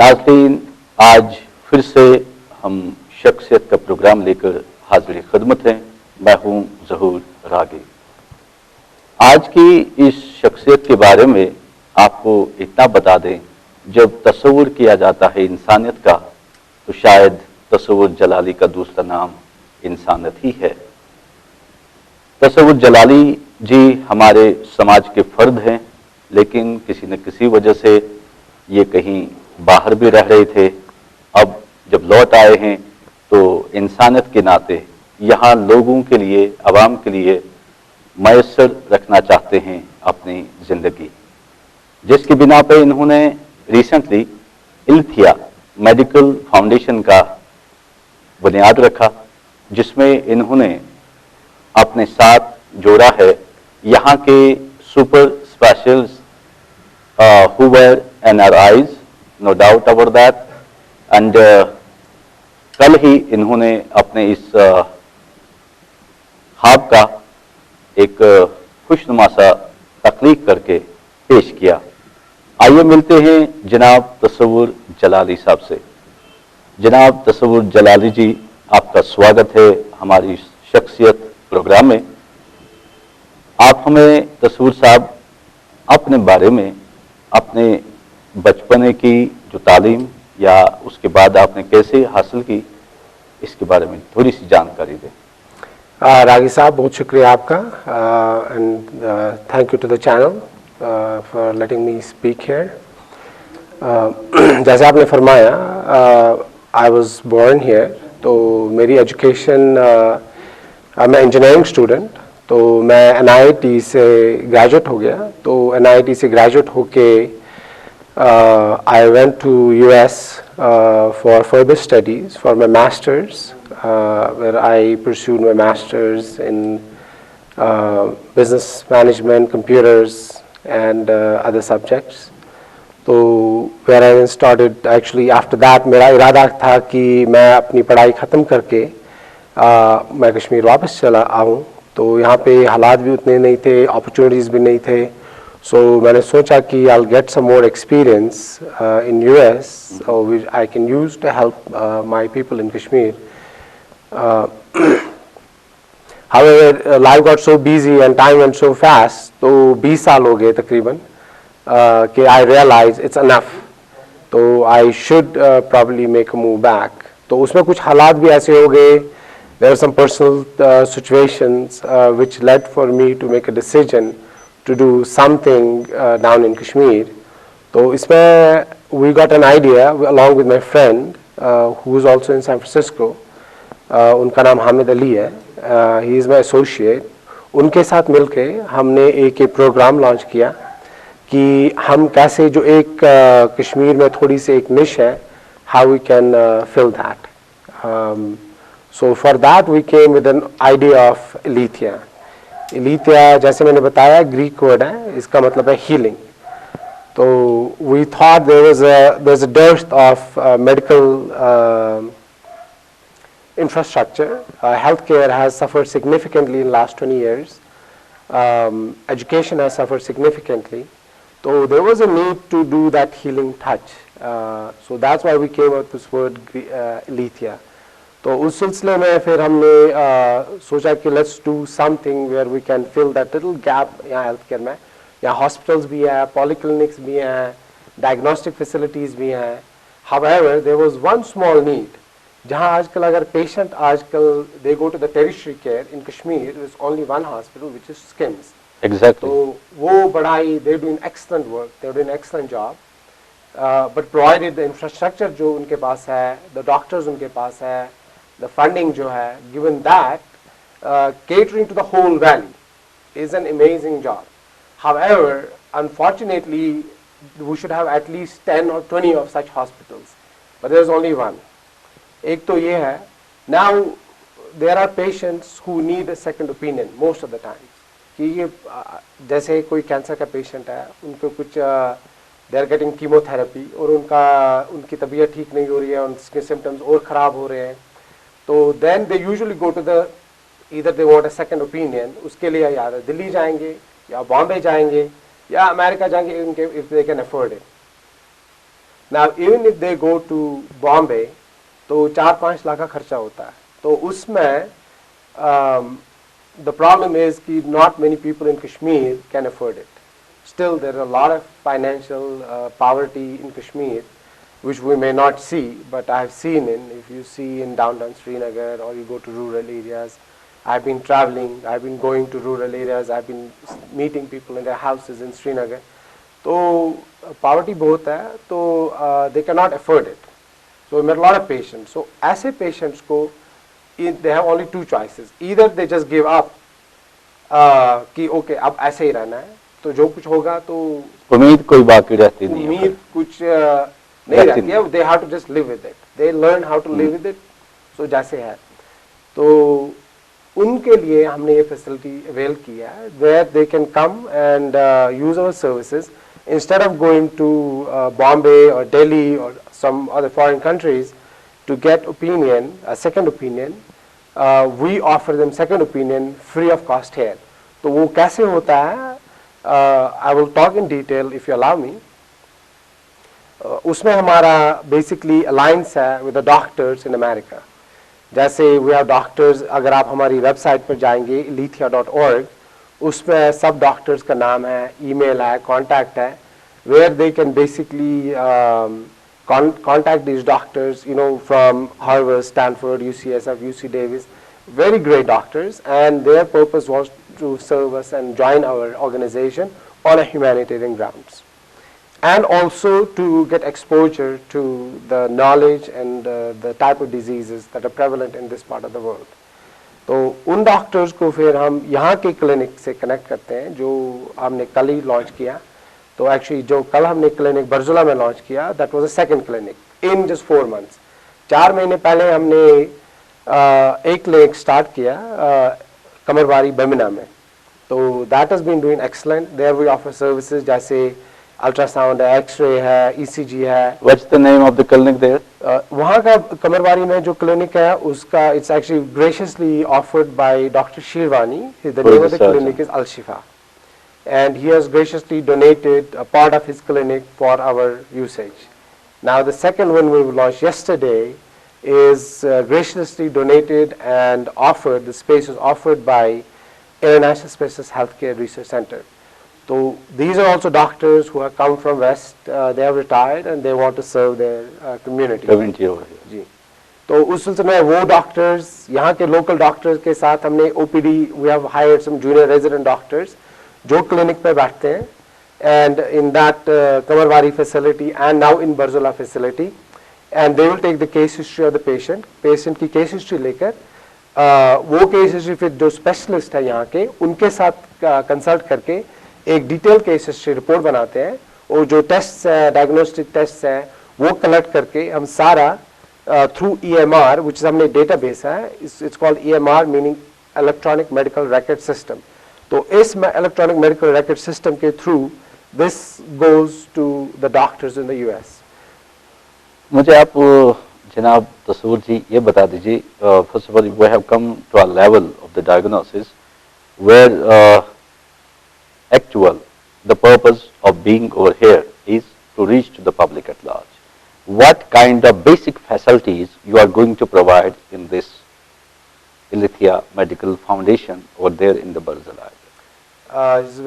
नाज़रीन, आज फिर से हम शख्सियत का प्रोग्राम लेकर हाजिर खिदमत हैं। मैं हूं ज़हूर रागी। आज की इस शख्सियत के बारे में आपको इतना बता दें, जब तस्वुर किया जाता है इंसानियत का, तो शायद तस्वुर जलाली का दूसरा नाम इंसानियत ही है। तस्वुर जलाली जी हमारे समाज के फर्द हैं, लेकिन किसी न किसी वजह से ये कहीं बाहर भी रह रहे थे। अब जब लौट आए हैं तो इंसानियत के नाते यहाँ लोगों के लिए, आवाम के लिए मैसर रखना चाहते हैं अपनी ज़िंदगी, जिसकी बिना पर इन्होंने रिसेंटली इल्थिया मेडिकल फाउंडेशन का बुनियाद रखा, जिसमें इन्होंने अपने साथ जोड़ा है यहाँ के super specialist who were NRIs, no doubt about that, and कल ही इन्होंने अपने इस ख्वाब का एक खुशनुमा सा तख्लीक करके पेश किया। आइए मिलते हैं जनाब तस्वुर जलाली साहब से। जनाब तस्वुर जलाली जी, आपका स्वागत है हमारी शख्सियत प्रोग्राम में। आप हमें तस्वुर साहब अपने बारे में, अपने बचपने की जो तालीम या उसके बाद आपने कैसे हासिल की, इसके बारे में थोड़ी सी जानकारी दें। रागी साहब, बहुत शुक्रिया आपका and thank you to the channel for letting me speak here. जैसे आपने फरमाया, आई वाज बोर्न हियर, तो मेरी एजुकेशन, मैं इंजीनियरिंग स्टूडेंट, तो मैं NIT से ग्रेजुएट हो गया। तो NIT से ग्रेजुएट होके I went to US for further studies for my masters, where I pursued my masters in business management, computers and other subjects. तो where I started actually after that, मेरा इरादा था कि मैं अपनी पढ़ाई ख़त्म करके मैं कश्मीर वापस चला आऊँ। तो यहाँ पे हालात भी उतने नहीं थे, अपॉर्चुनिटीज़ भी नहीं थे। सो मैंने सोचा कि I'll get some more experience in US, which I can use to help my people in Kashmir. However, life got so busy and time went so fast, तो 20 साल हो गए तकरीबन कि I realized it's enough. तो I should probably make a move back. तो उसमें कुछ हालात भी ऐसे हो गए, there were some personal situations which led for me to make a decision to do something down in Kashmir. So इसमें we got an idea along with my friend who is also in San Francisco. उनका नाम हामिद अली है, he is my associate. उनके साथ मिलके हमने एक programme launch किया कि हम कैसे जो एक कश्मीर में थोड़ी सी एक निश है, how we can fill that. So for that we came with an idea of Aletheia. Aletheia, जैसे मैंने बताया, ग्रीक वर्ड है, इसका मतलब है हीलिंग। तो we thought there's a dearth of medical infrastructure. Healthcare has suffered significantly in the last 20 years. Education has suffered significantly. So there was a need to do that healing touch. So that's why we came up with this word Aletheia. तो उस सिलसिले में फिर हमने सोचा कि let's do something where we can fill that little gap यहाँ health care में। यहाँ हॉस्पिटल्स भी हैं, पॉलीक्लिनिक्स भी हैं, डायग्नोस्टिक फैसिलिटीज़ भी हैं। However there was one small need, जहाँ आजकल अगर पेशेंट आजकल they go to the tertiary care in Kashmir, there is only one hospital which is SKIMS. Exactly. तो वो बढ़ाई, they doing excellent work, they doing excellent job, but provided the infrastructure जो उनके पास है, द डॉक्टर्स उनके पास है, the funding जो है, given that catering to the whole valley is an amazing job. However, unfortunately, we should have at least 10 or 20 of such hospitals, but there is only one. एक तो ये है, now there are patients who need a second opinion most of the time. कि ये जैसे कोई cancer का patient है, उनको कुछ they are getting chemotherapy और उनकी तबीयत ठीक नहीं हो रही है, उनके सिम्टम्स और ख़राब हो रहे हैं। तो then they usually go to the, either they want a second opinion, उसके लिए या दिल्ली जाएंगे या बॉम्बे जाएंगे या अमेरिका जाएंगे, if they can afford it. Now even if they go to Bombay, तो 4-5 लाख का खर्चा होता है. तो उसमें the problem is कि not many people in Kashmir can afford it. Still there are a lot of financial poverty in Kashmir, which we may not see, but I have seen if you see in downtown Srinagar or you go to rural areas. I've been traveling, I've been going to rural areas, I've been meeting people in their houses in Srinagar. So poverty बहुत है, तो they cannot afford it. So we met a lot of patients. So ऐसे patients को they have only two choices. Either they just give up कि okay अब ऐसे ही रहना है, तो जो कुछ होगा तो उम्मीद कोई बाकी रहती नहीं है. उम्मीद कुछ नहीं रहती है. They have to just live with it. They learn how to live with it. So जैसे है, तो उनके लिए हमने ये facility avail किया है, where they can come and use our services instead of going to Bombay or Delhi or some other foreign countries to get opinion, a second opinion. We offer them second opinion free of cost here. तो वो कैसे होता है? I will talk in detail if you allow me. उसमें हमारा basically alliance है with the doctors in America. जैसे we have doctors, अगर आप हमारी वेबसाइट पर जाएंगे alethia.org, उसमें सब डॉक्टर्स का नाम है, ईमेल है, कॉन्टैक्ट है, where they can basically contact these doctors, you know, from Harvard, Stanford, UCSF, UC Davis, very great doctors, and their purpose was to serve us and join our organization on a humanitarian grounds, and also to get exposure to the knowledge and the type of diseases that are prevalent in this part of the world. तो उन doctors को फिर हम यहाँ के clinic से connect करते हैं, जो हमने कल ही लॉन्च किया. तो एक्चुअली जो कल हमने क्लिनिक बरजुला में लॉन्च किया, that was a second clinic in just 4 months. 4 महीने पहले हमने एक क्लिनिक स्टार्ट किया कमरवारी बेमिना में. तो that has been doing excellent. There we offer services जैसे अल्ट्रासाउंड है, एक्सरे है, ईसीजी है. What's the name of the clinic there? वहाँ का कमरवारी में जो क्लिनिक है उसका it's actually graciously offered by doctor Shirwani. The name of the clinic is Al Shifa, and he has graciously donated a part of his clinic for our usage. Now the second one we launched yesterday is graciously donated and offered, the space is offered by International Specialist Healthcare Research Center. So these are also doctors who have come from West, they have retired and they want to serve their community. Community over here. जी. तो उस सिलसिले में वो doctors, यहाँ के local doctors के साथ हमने OPD, we have hired some junior resident doctors जो क्लिनिक पे बैठते हैं, and in that Kamarwari facility and now in Barzula facility, and they will take the case history of the patient. Patient की case history लेकर वो case history फिर जो specialist है यहाँ के उनके साथ consult करके एक detailed case history report बनाते हैं, और जो tests है, diagnostic tests हैं, वो collect करके हम सारा through EMR, which is हमने database है, it's called EMR meaning electronic medical record system. तो इस इलेक्ट्रॉनिक मेडिकल रिकॉर्ड सिस्टम के through this goes to the doctors in the US. मुझे आप जनाब तसूर जी ये बता दीजिए, first of all we have come to a level of the diagnosis where actual the purpose of being over here is to reach to the public at large. What kind of basic facilities you are going to provide in this Alethia Medical Foundation over there in the Barzula?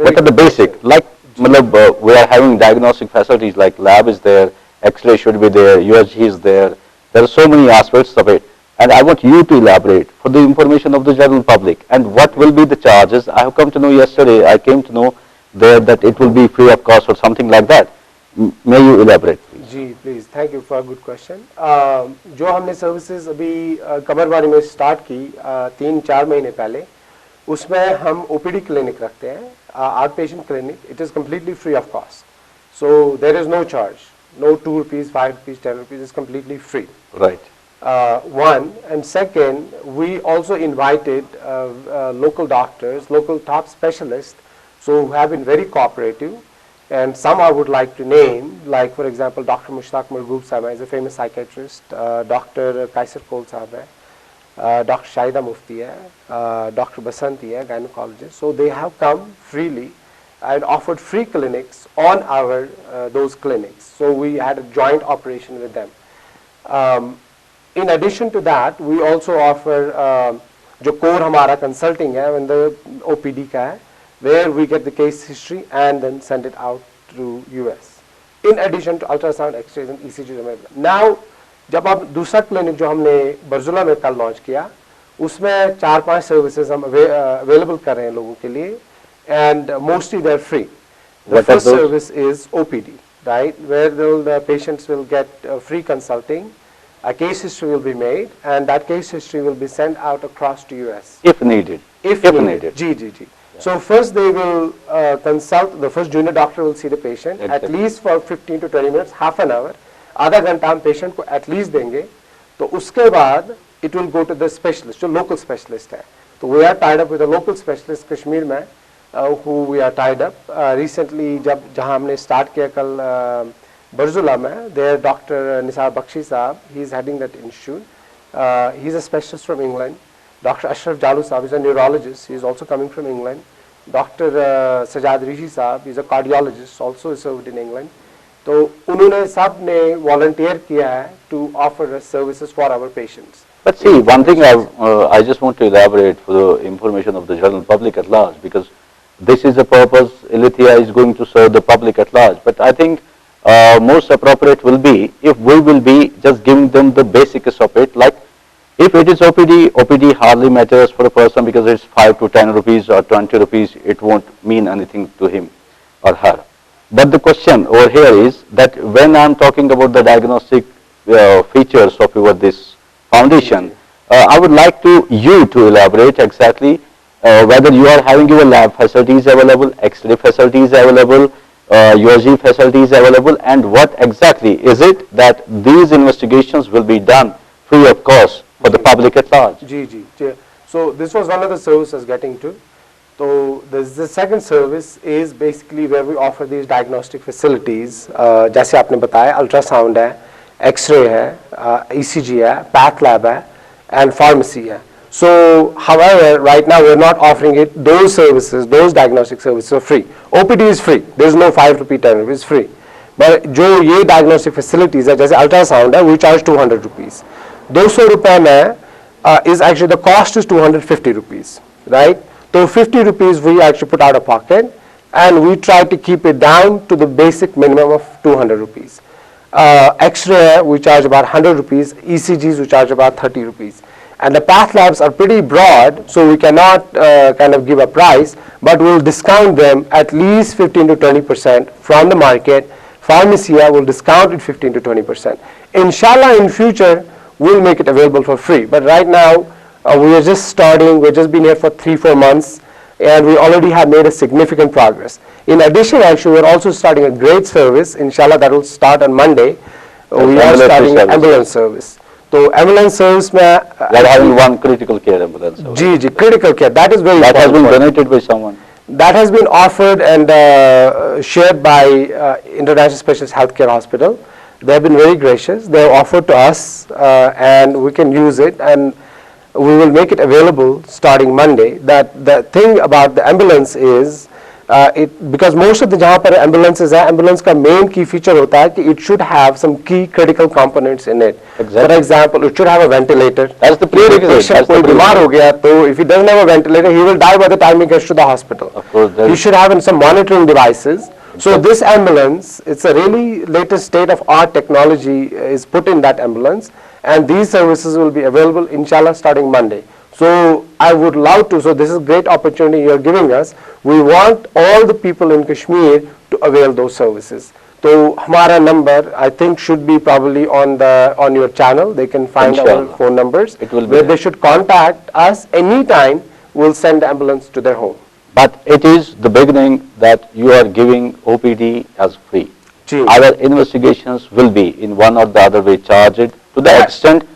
What are the basic, like we are having diagnostic facilities like lab is there, X-ray should be there, USG is there. There are so many aspects of it, and I want you to elaborate for the information of the general public. And what will be the charges? I have come to know yesterday. I came to know there that it will be free of cost or something like that. May you elaborate, please? जी please, thank you for good question. जो हमने services अभी कमरवारी में start की 3-4 महीने पहले, उसमें हम ओपीडी क्लिनिक रखते हैं, out patient clinic. It is completely free of cost, so there is no charge, no 2 rupees, 5 rupees, 10 rupees, is completely free. Right. One, and second, we also invited local doctors, local top specialists, so who have been very cooperative. And some I would like to name, like for example, Dr. Mushtaq Margoob Sahib is a famous psychiatrist, Dr. Kaisar Kol Sahib hai, Dr. Shahida Mufti hai, Dr. Basanti hai, gynecologist. So they have come freely I had offered free clinics on our those clinics. So we had a joint operation with them. In addition to that, we also offer जो core हमारा consulting है, when the OPD का है, where we get the case history and then send it out to US. In addition to ultrasound, X-rays and ECGs available. Now, जब आप दूसरा clinic जो हमने बरजुला में कल launch किया, उसमें 4-5 services हम available कर रहे हैं लोगों के लिए, and mostly they're free. The first service is OPD, right, where the patients will get free consulting. A case history will be made, and that case history will be sent out across to US. If needed. If needed. GGG. So first they will consult, the first junior doctor will see the patient at least for 15 to 20 minutes, half an hour. आधा घंटा हम patient को at least देंगे. तो उसके बाद it will go to the specialist, जो local specialist है. So we are tied up with a local specialist Kashmir में, who we are tied up. Recently जहाँ हमने start किया कल Barzula mein, there Dr. Nisar Bakshi Saab, he is heading that institute. He is a specialist from England. Dr. Ashraf Jalu Saab is a neurologist, he is also coming from England. Dr. Sajad Rishi Saab, he is a cardiologist, also served in England. So, उन्होंने सब ने volunteer किया है to offer services for our patients. But see, one thing I just want to elaborate for the information of the general public at large, because this is the purpose, Ilithia is going to serve the public at large. But I think most appropriate will be if we will be just giving them the basics of it, like if it is OPD, OPD hardly matters for a person because it's 5 to 10 rupees or 20 rupees, it won't mean anything to him or her. But the question over here is that when I'm talking about the diagnostic features of this foundation, I would like you to elaborate exactly whether you are having your lab facilities available, X-ray facilities available, USG facilities available, and what exactly is it that these investigations will be done free of cost for the public at large? So this was one of the services getting to. So the second service is basically where we offer these diagnostic facilities. जैसे आपने बताया, ultrasound है, X-ray है, ECG है, path lab है, and pharmacy है. So, however, right now we're not offering it, those services, those diagnostic services are free. OPD is free. There's no 5 rupee, 10 rupees, free. But जो ये diagnostic facilities है, जैसे ultrasound है, we charge 200 rupees. 200 रुपए में is actually the cost is 250 rupees, right? So 50 rupees we actually put out of pocket, and we try to keep it down to the basic minimum of 200 rupees. X-ray we charge about 100 rupees, ECGs we charge about 30 rupees. And the path labs are pretty broad, so we cannot kind of give a price, but we'll discount them at least 15 to 20% from the market. Pharmacy will discount it 15 to 20%. Inshallah, in future, we'll make it available for free. But right now, we are just starting. We've just been here for 3-4 months, and we already have made a significant progress. In addition, actually, we're also starting a great service. Inshallah, that will start on Monday. We are starting an ambulance service. So ambulance service में like having one critical care ambulance. Ji critical care, that is very that important. Has been donated by someone. That has been offered and shared by International Specialist Healthcare Hospital. They have been very gracious. They have offered to us and we can use it, and we will make it available starting Monday. That the thing about the ambulance is because most of the जहाँ पर ambulances है, ambulance का main key feature होता है कि it should have some key critical components in it. Exactly. For example, it should have a ventilator. That's the prerequisite. कोई बीमार हो गया तो if he doesn't have a ventilator, he will die by the time he gets to the hospital. Of course, he should have some monitoring devices. So this ambulance, it's a really latest state-of-art technology is put in that ambulance, and these services will be available inshallah starting Monday. So I would love to, so this is a great opportunity you're giving us. We want all the people in Kashmir to avail those services. So hamara number I think should be probably on your channel. They can find Inshallah. our phone numbers. It will be where there. They should contact us anytime. We'll send the ambulance to their home. But it is the beginning that you are giving OPD as free. Our investigations will be in one or the other way charged to the extent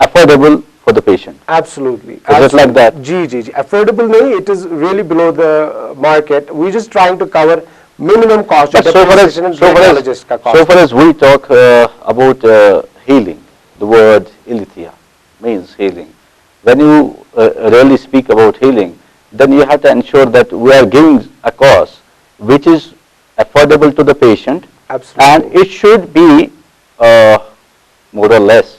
affordable for the patient. Absolutely. Is it like that? Affordable nahi, it is really below the market. We're just trying to cover minimum cost. But so far as we talk about healing, the word Ilithia means healing. When you really speak about healing, then you have to ensure that we are giving a course which is affordable to the patient, Absolutely. and it should be more or less.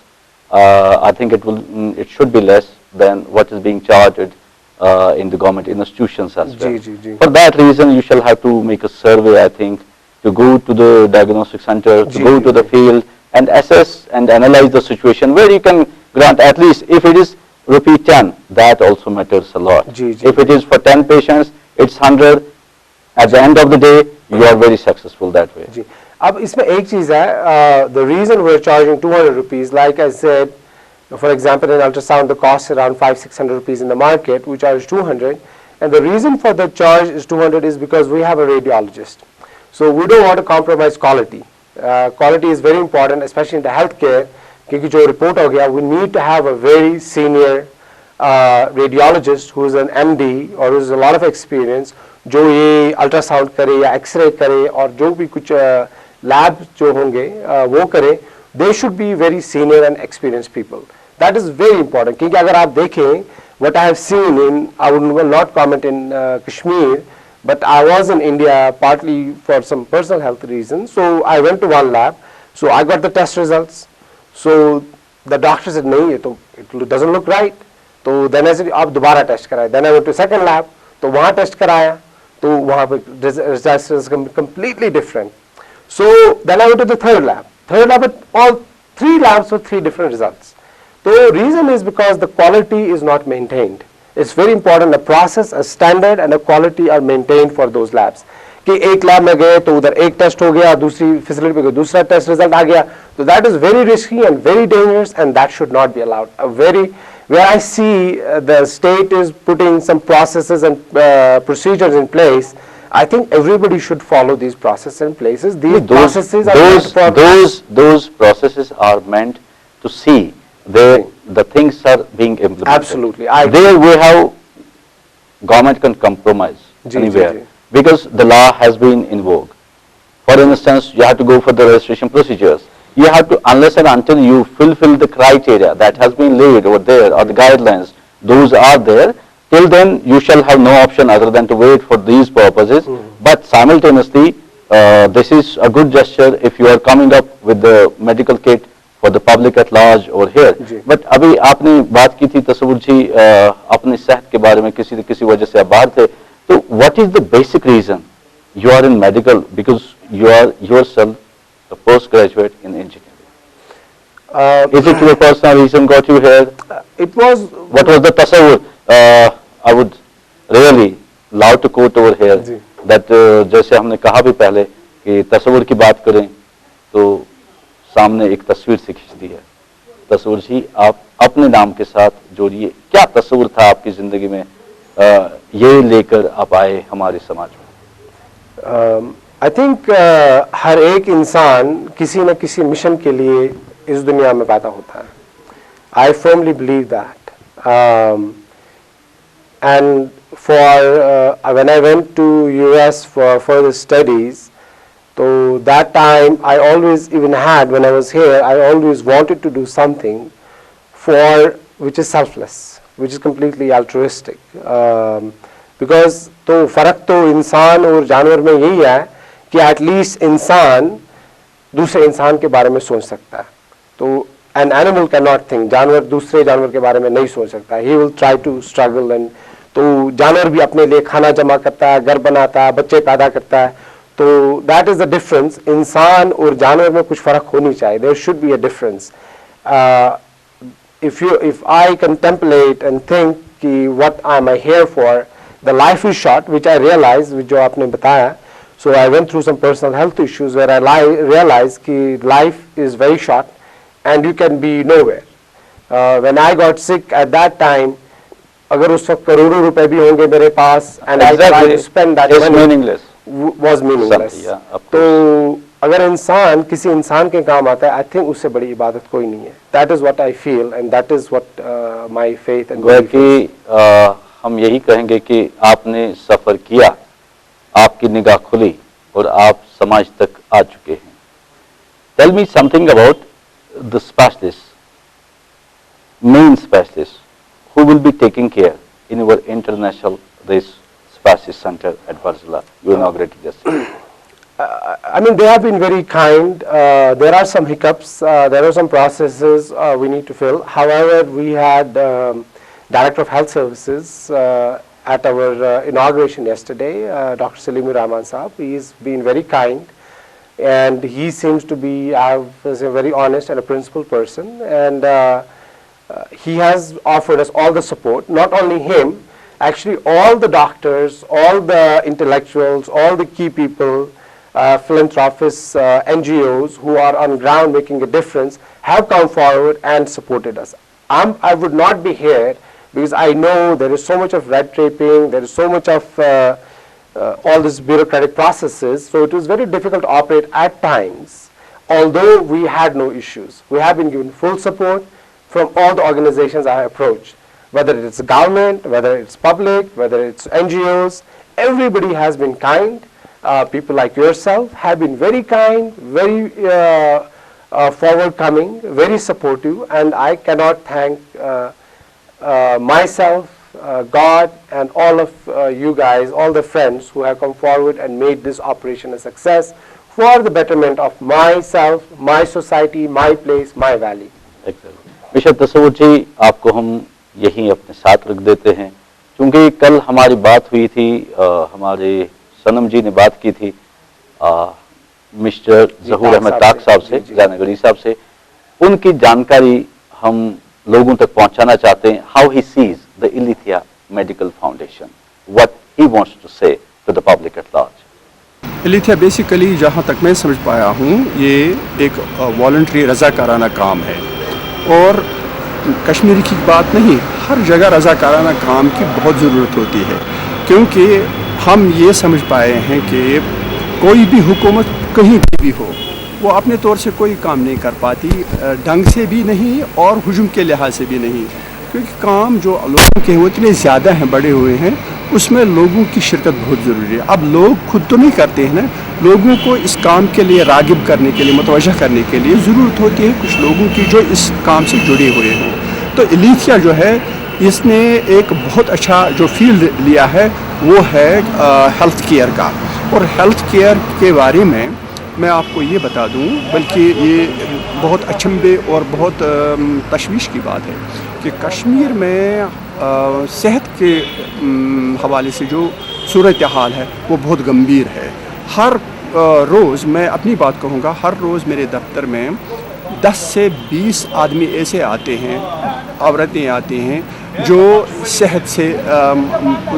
I think it should be less than what is being charged in the government institutions as well. Ji. For that reason, you shall have to make a survey, I think, to go to the diagnostic center, to ji, go ji, to the ji. field and assess and analyze the situation where you can grant at least, if it is rupee 10, that also matters a lot. Ji, ji. If it is for 10 patients, it's 100. At the end of the day, you are very successful that way. जी. अब इसमें एक चीज है, the reason we're charging 200 rupees, like I said, for example, in ultrasound the cost is around 500-600 rupees in the market, we charge 200, and the reason for the charge is 200 is because we have a radiologist. So we don't want to compromise quality. Quality is very important, especially in the healthcare, क्योंकि जो report हो गया, we need to have a very senior radiologist who is an MD or who has a lot of experience, जो ये ultrasound करे या x ray करे और जो भी कुछ लैब जो होंगे वो करे, they should be very senior and experienced people. That is very important, क्योंकि अगर आप देखें what I have seen in, I will not comment in Kashmir, but I was in India partly for some personal health reasons, so I went to one lab, so I got the test results, so the doctor said नहीं ये तो it doesn't look right, तो then I said आप दोबारा test कराएं, then I went to second lab, तो वहाँ test कराया, तो वहाँ पे results is completely different. So then I went to the third lab, but all three labs were three different results. The reason is because the quality is not maintained. It's very important, a process, a standard and a quality are maintained for those labs. कि एक lab में गए तो उधर एक test हो गया, दूसरी फैसिलिटी पे गए दूसरा टेस्ट रिजल्ट आ गया, तो that is very risky and very dangerous and that should not be allowed. Where I see the state is putting some processes and procedures in place, I think everybody should follow these processes and places. These processes are meant for those processes are meant to see the things are being implemented. Absolutely. There we have government can compromise ji, anywhere ji, ji. because the law has been in vogue. For instance, you have to go for the registration procedures. You have to, unless and until you fulfill the criteria that has been laid over there or the guidelines, those are there. Till then, you shall have no option other than to wait for these purposes. But simultaneously, this is a good gesture if you are coming up with the medical kit for the public at large over here. Ji. But अभी आपने बात की थी तसव्वुर जी अपनी सेहत के बारे में किसी वजह से आप बाहर थे. So what is the basic reason you are in medical because you are yourself a postgraduate in engineering? Is it your personal reason got you here? It was. What was the tasawwur? I would really love to quote over here ji. that जैसे हमने कहा भी पहले कि तस्वीर की बात करें तो सामने एक तस्वीर से खींचती है. तस्वीर जी आप अपने नाम के साथ जोड़िए, क्या तस्वीर था आपकी जिंदगी में ये लेकर आप आए हमारे समाज में? आई थिंक हर एक इंसान किसी न किसी मिशन के लिए इस दुनिया में पैदा होता है. I firmly believe that. And when I went to US for further studies, so that time I always even had, when I was here, I always wanted to do something which is selfless, which is completely altruistic. Because तो फर्क तो इंसान और जानवर में यही है कि एटलीस्ट इंसान दूसरे इंसान के बारे में सोच सकता है. तो an animal cannot think, जानवर दूसरे जानवर के बारे में नहीं सोच सकता. He will try to struggle and तो जानवर भी अपने लिए खाना जमा करता है, घर बनाता है, बच्चे पैदा करता है. तो दैट इज द डिफरेंस. इंसान और जानवर में कुछ फर्क होनी चाहिए. There should be a difference. if I contemplate and think कि what am I here for, the life is short, which I realized, जो आपने बताया. So I went through some personal health issues where I realized कि life is very short and you can be nowhere. When I got sick at that time, अगर उस वक्त करोड़ों रुपए भी होंगे मेरे पास and I tried to spend that money, was meaningless. तो अगर इंसान किसी इंसान के काम आता है, I think उससे बड़ी इबादत कोई नहीं है. That is what I feel and that is what my faith and belief is. हम यही कहेंगे कि आपने सफर किया, आपकी निगाह खुली और आप समाज तक आ चुके हैं. Tell me something about the specialists, main specialists, who will be taking care in our international this Diastasis Center at Barzala. You inaugurated yesterday. I mean, they have been very kind. There are some hiccups. There are some processes we need to fill. However, we had Director of Health Services at our inauguration yesterday, Dr. Salimur Rahman Saab. He's been very kind, and he seems to be is a very honest and a principled person. And he has offered us all the support. Not only him, actually all the doctors, all the intellectuals, all the key people, philanthropists, NGOs who are on ground making a difference have come forward and supported us. I would not be here because I know there is so much of red taping, there is so much of all these bureaucratic processes, so it was very difficult to operate at times, although we had no issues. We have been given full support from all the organizations I approached, whether it's government, whether it's public, whether it's NGOs, everybody has been kind. People like yourself have been very kind, very forward-coming, very supportive, and I cannot thank myself, God, and all of you guys, all the friends who have come forward and made this operation a success for the betterment of myself, my society, my place, my valley. Mister Tasawwur ji, आपको हम यहीं अपने साथ रख देते हैं, क्योंकि कल हमारी बात हुई थी, हमारे सनम जी ने बात की थी मिस्टर जहूर अहमद ताक साहब से, जयनगरी साहब से, उनकी जानकारी हम लोगों तक पहुंचाना चाहते हैं. How he sees the Ilithyia medical foundation, what he wants to say to the public at large. Ilithyia basically जहाँ तक मैं समझ पाया हूँ, ये एक वॉलंटरी रज़ाकाराना काम है, और कश्मीर की बात नहीं, हर जगह रज़ाकाराना काम की बहुत ज़रूरत होती है, क्योंकि हम ये समझ पाए हैं कि कोई भी हुकूमत कहीं भी हो, वो अपने तौर से कोई काम नहीं कर पाती, ढंग से भी नहीं और हुजूम के लिहाज से भी नहीं, क्योंकि काम जो लोगों के वो इतने ज़्यादा हैं, बड़े हुए हैं, उसमें लोगों की शिरकत बहुत ज़रूरी है. अब लोग खुद तो नहीं करते हैं ना, लोगों को इस काम के लिए रागिब करने के लिए, मुतवज्जह करने के लिए ज़रूरत होती है कुछ लोगों की जो इस काम से जुड़े हुए हों. तो इलिथिया जो है, इसने एक बहुत अच्छा जो फील्ड लिया है वो है हेल्थ केयर का. और हेल्थ केयर के बारे में मैं आपको ये बता दूं, बल्कि ये बहुत अचंभे और बहुत तशवीश की बात है कि कश्मीर में सेहत के हवाले से जो सूरत हाल है वो बहुत गंभीर है. हर रोज़, मैं अपनी बात कहूँगा, हर रोज़ मेरे दफ्तर में 10 से 20 आदमी ऐसे आते हैं, औरतें आती हैं जो सेहत से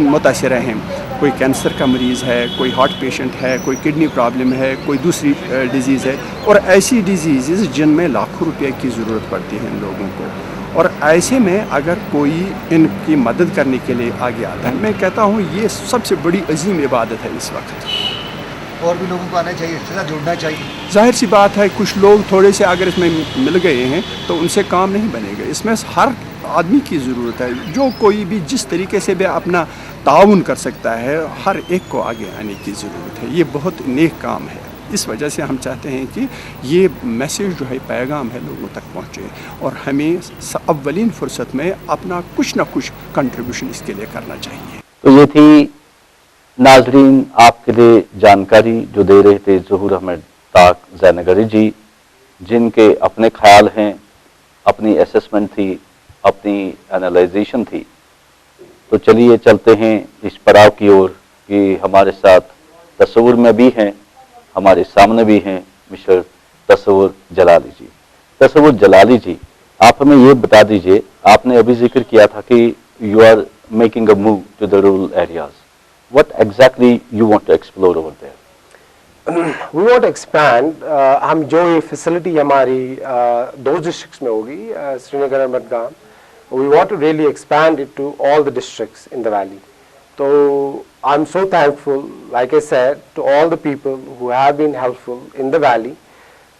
मुतासिर हैं. कोई कैंसर का मरीज़ है, कोई हार्ट पेशेंट है, कोई किडनी प्रॉब्लम है, कोई दूसरी डिजीज़ है, और ऐसी डिजीज़ जिनमें लाखों रुपए की ज़रूरत पड़ती है इन लोगों को. और ऐसे में अगर कोई इनकी मदद करने के लिए आगे आता है, मैं कहता हूँ ये सबसे बड़ी अजीम इबादत है इस वक्त. और भी लोगों को आना चाहिए, इसके साथ जुड़ना चाहिए. जाहिर सी बात है, कुछ लोग थोड़े से अगर इसमें मिल गए हैं तो उनसे काम नहीं बनेगा. इसमें हर आदमी की ज़रूरत है, जो कोई भी जिस तरीके से भी अपना ताउन कर सकता है, हर एक को आगे आने की ज़रूरत है. ये बहुत नेक काम है. इस वजह से हम चाहते हैं कि ये मैसेज जो है, पैगाम है, लोगों तक पहुँचे, और हमें अव्वलीन फुर्सत में अपना कुछ ना कुछ कंट्रीब्यूशन इसके लिए करना चाहिए. तो ये थी नाजरीन आपके लिए जानकारी जो दे रहे थे ज़हूर अहमद ताक जयनगरी जी, जिनके अपने ख्याल हैं, अपनी असेसमेंट थी, अपनी एनालाइजेशन थी. तो चलिए चलते हैं इस पड़ाव की ओर कि हमारे साथ तस्वुर में भी हैं, हमारे सामने भी हैं मिस्टर तस्वुर जलाली जी. तस्वुर जलाली जी, आप हमें ये बता दीजिए, आपने अभी जिक्र किया था कि you are making a move to the rural areas. What exactly you want to explore over there? We want to expand. हम जो ये facility हमारी 2 districts में होगी, श्रीनगर और Budgam, we want to really expand it to all the districts in the valley. So I'm so thankful, like I said, to all the people who have been helpful in the valley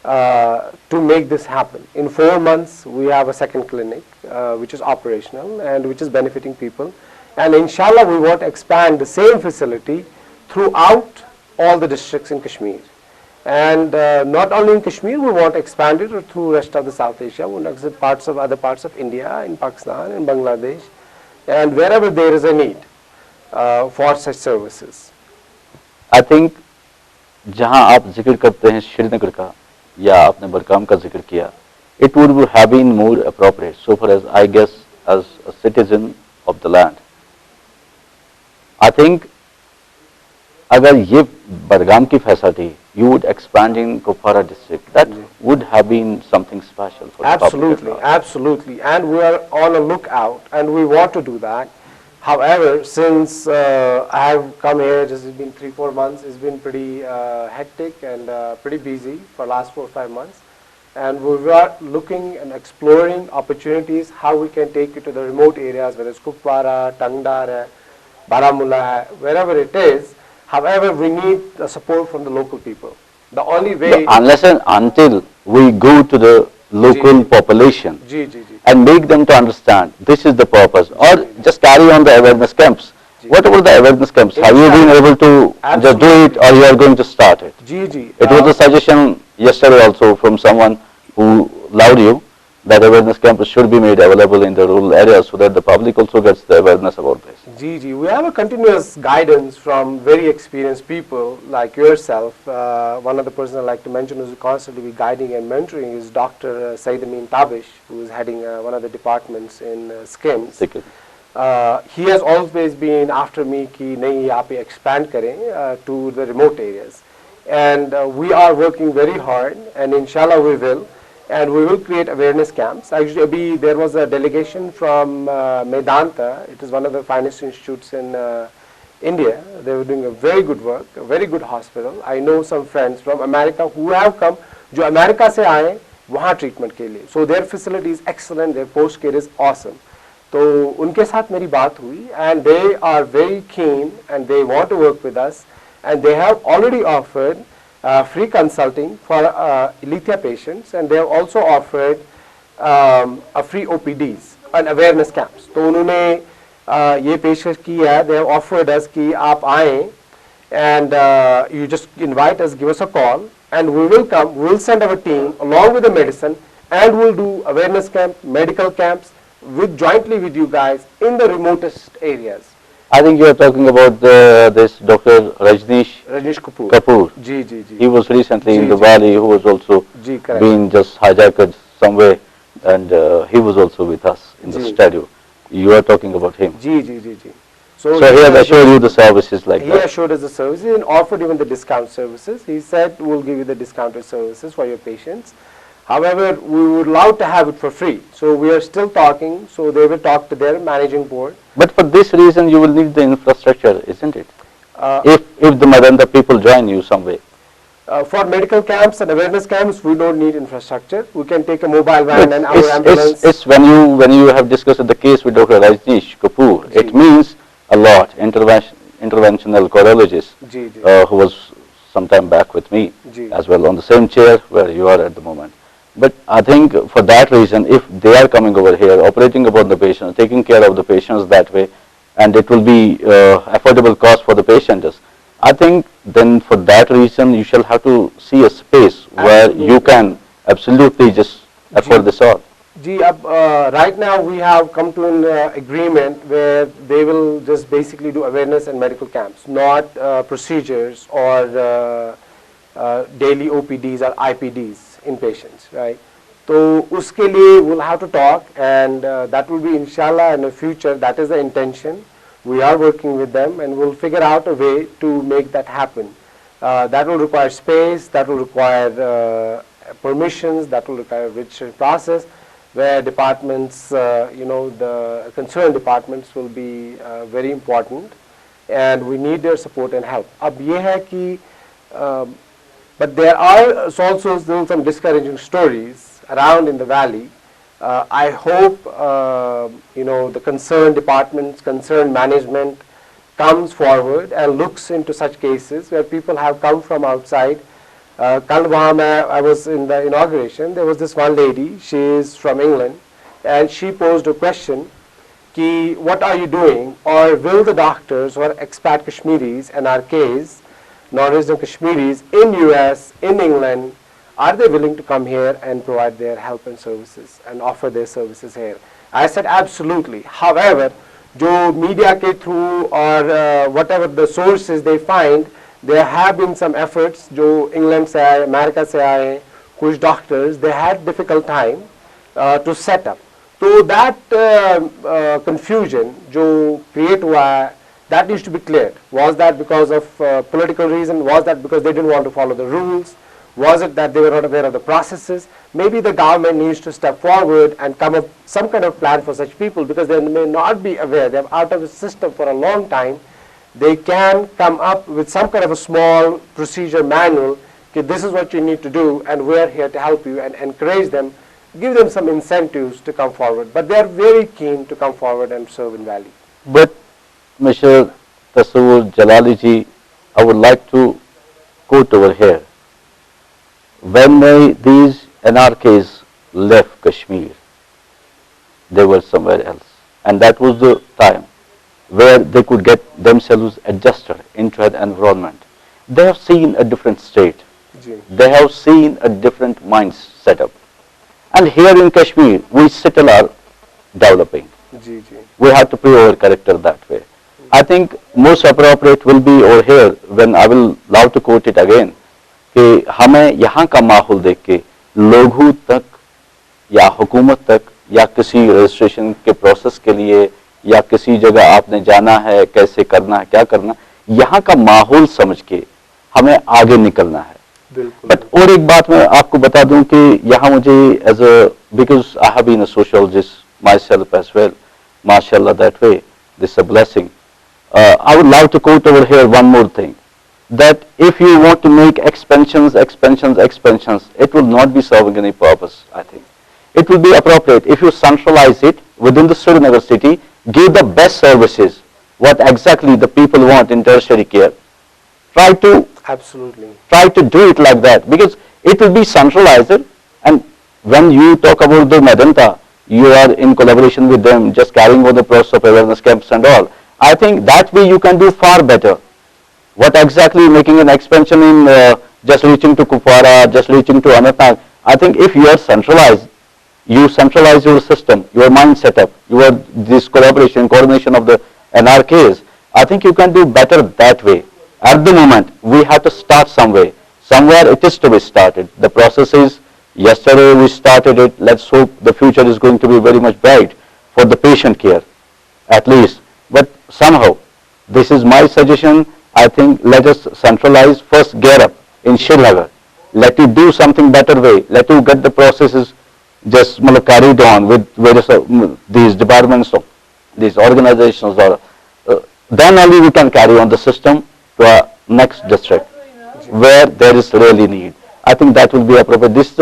to make this happen. In 4 months, we have a second clinic which is operational and which is benefiting people. And inshallah, we want to expand the same facility throughout all the districts in Kashmir. And not only in Kashmir, we want to expand it through rest of the South Asia, we want to other parts of India, in Pakistan, in Bangladesh, and wherever there is a need. for such services. I think जहां आप जिक्र करते हैं श्रीनगर का या आपने बरकाम का जिक्र किया, it would have been more appropriate so for as I guess as a citizen of the land. I think अगर ये बरगाम की facility you would expand in Kupwara district, that would have been something special for the public at Absolutely, large. absolutely, and we are on a lookout, and we want to do that. However, since I have come here, just it's been 3-4 months, it's been pretty hectic and pretty busy for last 4-5 months, and we are looking and exploring opportunities how we can take it to the remote areas, whether it's Kupwara, Tangdar, Baramulla, wherever it is. However, we need the support from the local people. The only way. But unless and until we go to the local population Ji. and make them to understand this is the purpose, or just carry on the awareness camps. Whatever the awareness camps, have you been able to just do it, or you are going to start it? Ji. It was a suggestion yesterday also from someone who loved you that awareness camps should be made available in the rural areas so that the public also gets the awareness about this. Ji. We have a continuous guidance from very experienced people like yourself. One of the persons I like to mention who's constantly guiding and mentoring is Dr. Said Amin Tabish, who is heading one of the departments in SKIMS. Second. He has always been after me कि नहीं यहाँ पे expand करें to the remote areas, and we are working very hard, and inshallah we will, and we will create awareness camps. Actually, there was a delegation from Medanta. It is one of the finest institutes in India. They were doing a very good work, a very good hospital. I know some friends from America who have come, जो America से आए वहाँ treatment के लिए. So their facility is excellent. Their post care is awesome. तो उनके साथ मेरी बात हुई, and they are very keen and they want to work with us, and they have already offered free consulting for Alethea patients, and they have also offered a free OPDs and awareness camps. तो उन्होंने ये पेशकश की है, they have offered us कि आप आएं and you just invite us, give us a call, and we will come, we will send our team along with the medicine, and we'll do awareness camp, medical camps jointly with you guys in the remotest areas. I think you are talking about this Dr. Rajneesh Kapoor. Kapoor. Ji. He was recently in Ji, the ji. valley, who was also Ji, correct. being just hijacked somewhere, and he was also with us in the Ji. studio. You are talking about him. Ji. So he has assured you the services like He that. assured us the services and offered even the discount services. He said, we'll give you the discounted services for your patients. However, we would love to have it for free. So we are still talking. So they will talk to their managing board. But for this reason, you will need the infrastructure, isn't it? If the Medanta people join you some way. For medical camps and awareness camps, we don't need infrastructure. We can take a mobile van and our It's, ambulance. it's when you have discussed the case with Dr. Rajneesh Kapoor, Ji. it means a lot. Interventional cardiologist Ji. who was some time back with me Ji. as well on the same chair where you are at the moment. But I think for that reason, if they are coming over here, operating upon the patients, taking care of the patients that way, and it will be affordable cost for the patients, I think then for that reason you shall have to see a space where you can absolutely just afford this all. Ji, right now we have come to an agreement where they will just basically do awareness and medical camps, not procedures or daily OPDs or IPDs in patients, right? So uske liye we'll have to talk, and that will be inshallah in the future. That is the intention. We are working with them, and we'll figure out a way to make that happen. That will require space, that will require permissions, that will require a registration process, where departments, the concerned departments will be very important, and we need their support and help. Ab ye hai ki, but there are also still some discouraging stories around in the valley. I hope the concerned departments, concerned management comes forward and looks into such cases where people have come from outside. Kal wahan I was in the inauguration, there was this one lady, she is from England, and she posed a question, ki what are you doing, or will the doctors or expat Kashmiris, NRKs, non-resident Kashmiris in US, in England, are they willing to come here and provide their help and services and offer their services here? I said absolutely. However, जो media के through और whatever the sources they find, there have been some efforts जो England से आए, America से आए, कुछ doctors, they had difficult time to set up. तो that confusion जो create हुआ है, that needs to be cleared. Was that because of political reason? Was that because they didn't want to follow the rules? Was it that they were not aware of the processes? Maybe the government needs to step forward and come up some kind of plan for such people, because they may not be aware. They're out of the system for a long time. They can come up with some kind of a small procedure manual. Okay, this is what you need to do, and we're here to help you, and encourage them, give them some incentives to come forward. But they are very keen to come forward and serve in Valley. But Mr. Tasawwur Jalali ji, I would like to quote over here. When these NRKs left Kashmir, they were somewhere else, and that was the time where they could get themselves adjusted into an environment. They have seen a different state. They have seen a different mind setup. And here in Kashmir, we still are developing. We have to prove our character that way. I think most appropriate will be over here, when I will love to quote it again, कि हमें यहाँ का माहौल देख के लोगों तक या हुकूमत तक या किसी रजिस्ट्रेशन के प्रोसेस के लिए या किसी जगह आपने जाना है, कैसे करना है, क्या करना, यहाँ का माहौल समझ के हमें आगे निकलना है। बट और एक बात मैं आपको बता दूं कि यहाँ मुझे as a because I have been a sociologist myself as well, माशाल्लाह that way, this a blessing. I would love to quote over here one more thing, that if you want to make expansions, it will not be serving any purpose, I think. It will be appropriate if you centralize it within the Srinagar city, give the best services, what exactly the people want in tertiary care. Try to do it like that, because it will be centralized, and when you talk about the Medanta, you are in collaboration with them, just carrying on the process of awareness camps and all. I think that way you can do far better. What exactly making an expansion in just reaching to Kupwara, just reaching to Anantnag, I think if you are centralized, you centralize your system, your mind setup, this collaboration, coordination of the NRKs, I think you can do better that way. At the moment, we have to start somewhere it is to be started. The process is, yesterday we started it, let's hope the future is going to be very much bright for the patient care, at least. But somehow, this is my suggestion, I think let us centralize, first gear up in Srinagar, let you do something better way, let you get the processes just carried on with various these departments, these organizations, or then only we can carry on the system to our next district where there is really need. I think that will be appropriate. This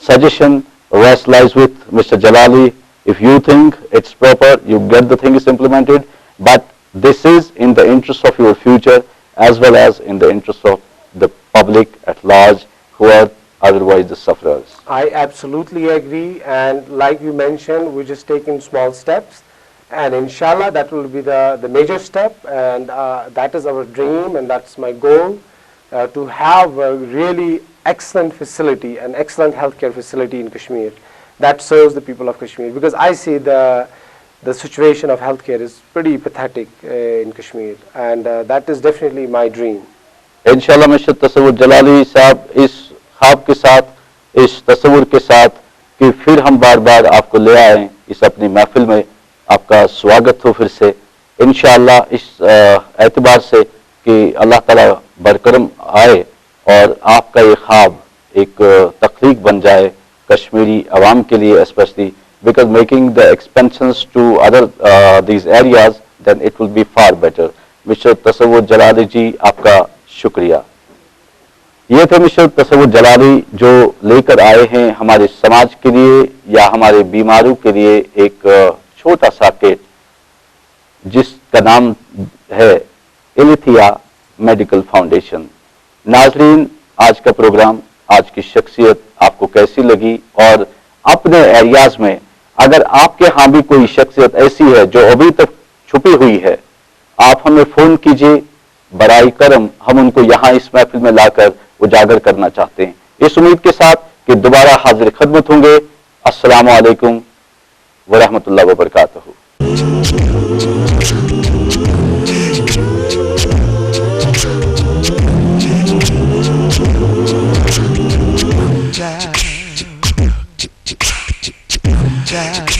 suggestion, rest lies with Mr. Jalali. If you think it's proper, you get the things implemented, but this is in the interest of your future as well as in the interest of the public at large who are otherwise the sufferers. I absolutely agree, and like you mentioned, we're just taking small steps, and inshallah that will be the major step, and that is our dream, and that's my goal, to have a really excellent facility, an excellent healthcare facility in Kashmir that serves the people of Kashmir, because I see the situation of healthcare is pretty pathetic in Kashmir, and that is definitely my dream. इंशाल्लाह mister तसव्वुर जलाली साहब इस ख्वाब के साथ, इस तसव्वुर के साथ कि फिर हम बार बार आपको ले आएं इस अपनी महफिल में, आपका स्वागत हो फिर से इंशाल्लाह, इस एतबार से कि अल्लाह ताला बरकरम आए और आपका ये ख्वाब एक तख्लीक बन जाए कश्मीरी अवाम के लिए, specially because making the expansions to other these areas, then it will be far better. Mr. Tasawwur Jalali ji, आपका शुक्रिया. ये थे मिस्टर तसव्वुर जलाली जो लेकर आए हैं हमारे समाज के लिए या हमारे बीमारों के लिए एक छोटा सा किट जिसका नाम है इलिथिया मेडिकल फाउंडेशन. नाजरीन, आज का प्रोग्राम, आज की शख्सियत आपको कैसी लगी, और अपने एरियाज में अगर आपके यहाँ भी कोई शख्सियत ऐसी है जो अभी तक छुपी हुई है, आप हमें फोन कीजिए, बराई करम हम उनको यहाँ इस महफिल में लाकर उजागर करना चाहते हैं, इस उम्मीद के साथ कि दोबारा हाजिर खिदमत होंगे. अस्सलामु अलैकुम व रहमतुल्लाहि व बरकातहू. back.